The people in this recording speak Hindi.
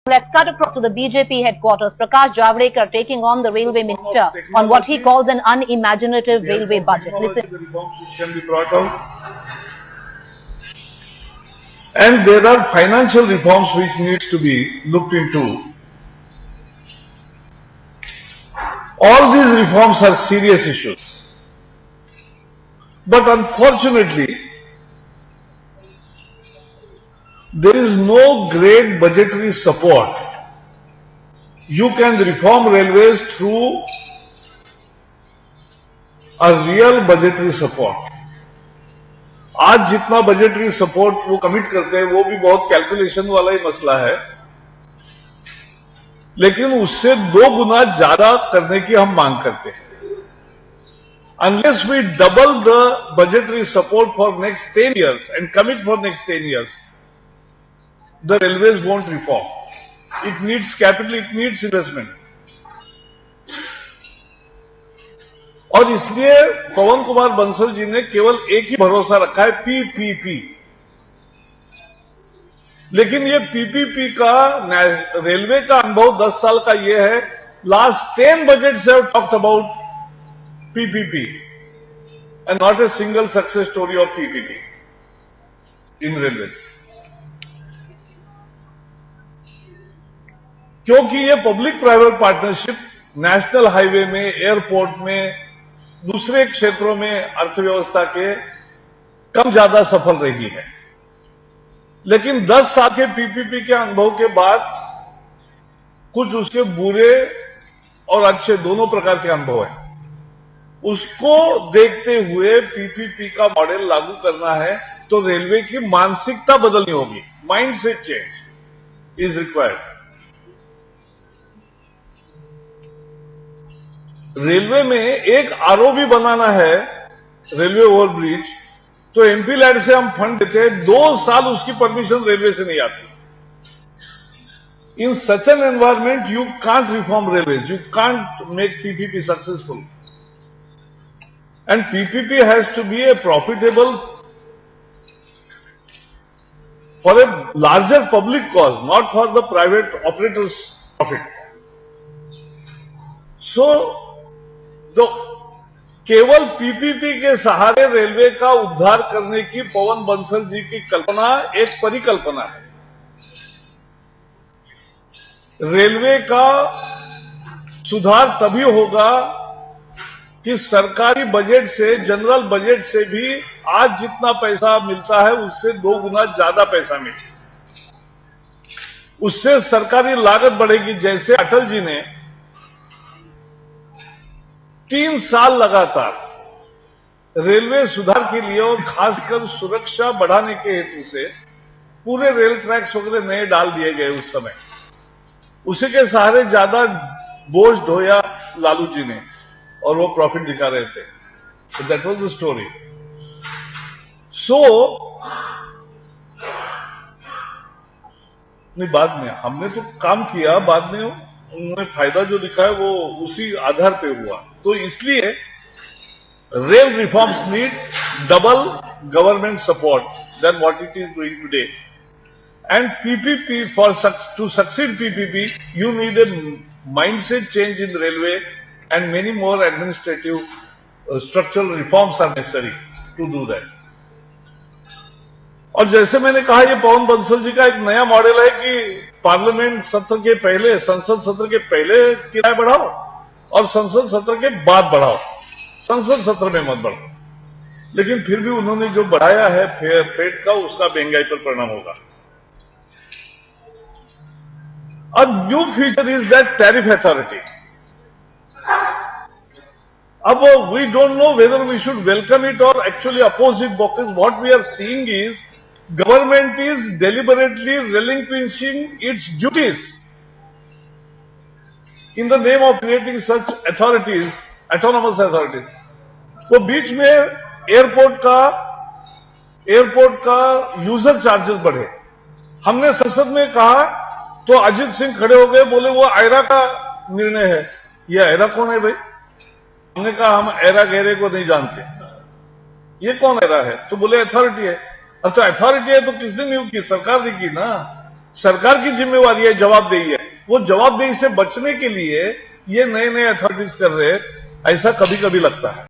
Let's cut across to the BJP headquarters. Prakash Javadekar taking on the railway minister on what he calls an unimaginative railway budget. Listen. The reforms which can be brought out. And there are financial reforms which needs to be looked into. All these reforms are serious issues. But unfortunately, there is no great budgetary support. You can reform railways through a real budgetary support. आज जितना बजटरी सपोर्ट वो कमिट करते हैं वो भी बहुत कैलकुलेशन वाला ही मसला है, लेकिन उससे 2 गुना ज्यादा करने की हम मांग करते हैं. Unless we double the budgetary support for next 10 years and commit for next 10 years, the railways won't reform. It needs capital, it needs investment. और इसलिए पवन कुमार बंसल जी ने केवल एक ही भरोसा रखा है, पीपीपी. लेकिन ये पीपीपी का रेलवे का अनुभव 10 साल का ये है, last 10 budgets have talked about PPP and not a single success story of PPP in railways. क्योंकि ये public private partnership national highway में, एयरपोर्ट में, दूसरे क्षेत्रों में अर्थव्यवस्था के कम ज्यादा सफल रही है. लेकिन 10 साल के पीपीपी के अनुभव के बाद कुछ उसके बुरे और अच्छे दोनों प्रकार के अनुभव हैं. उसको देखते हुए पीपीपी का मॉडल लागू करना है तो रेलवे की मानसिकता बदलनी होगी. Mindset change is required. Railway में एक आरओबी बनाना है, रेलवे ओवरब्रिज, तो एमपी लैंड से हम फंड देते हैं, 2 साल उसकी परमिशन रेलवे से नहीं आती. In such an environment you can't reform railways, you can't make PPP successful. And PPP has to be a profitable for a larger public cause, not for the private operators profit. So तो केवल पीपीपी के सहारे रेलवे का उद्धार करने की पवन बंसल जी की कल्पना एक परिकल्पना है. रेलवे का सुधार तभी होगा कि सरकारी बजट से, जनरल बजट से भी आज जितना पैसा मिलता है उससे 2 गुना ज्यादा पैसा मिले. उससे सरकारी लागत बढ़ेगी. जैसे अटल जी ने 3 साल लगातार रेलवे सुधार के लिए और खासकर सुरक्षा बढ़ाने के हेतु से पूरे रेल ट्रैक्स वगैरह नए डाल दिए गए. उस समय उसी के सहारे ज्यादा बोझ ढोया लालू जी ने और वो प्रॉफिट दिखा रहे थे. That was the story. So नहीं, बाद में हमने तो काम किया, बाद में उन्होंने फायदा जो दिखा है वो उसी आधार पे हुआ. तो इसलिए rail reforms need double government support than what it is doing today. And PPP, for to succeed PPP you need a mindset change in railway and many more administrative structural reforms are necessary to do that. और जैसे मैंने कहा, ये पवन बंसल जी का एक नया मॉडल है कि पार्लियामेंट सत्र के पहले, संसद सत्र के पहले किराया बढ़ाओ और संसद सत्र के बाद बढ़ाओ, संसद सत्र में मत बढ़ाओ. लेकिन फिर भी उन्होंने जो बढ़ाया है फेट का, उसका महंगाई पर परिणाम होगा. A new feature is that tariff authority. अब we don't know whether we should welcome it or actually oppose it, because what we are seeing is government is deliberately relinquishing its duties in the name of creating such authorities, autonomous authorities. वो बीच में एयरपोर्ट का यूजर चार्जेस बढ़े. हमने संसद में कहा तो अजीत सिंह खड़े हो गए, बोले वो आयरा का निर्णय है. ये आयरा कौन है भाई? हमने कहा हम ऐरा गहरे को नहीं जानते. ये कौन आयरा है? तो बोले अथॉरिटी है. अब तो अथॉरिटी है तो किसने नियुक्त की? सरकार ने की ना. सरकार की जिम्मेवारी है, जवाबदेही है। वो जवाबदेही से बचने के लिए ये नए नए अथॉरिटीज कर रहे हैं, ऐसा कभी कभी लगता है।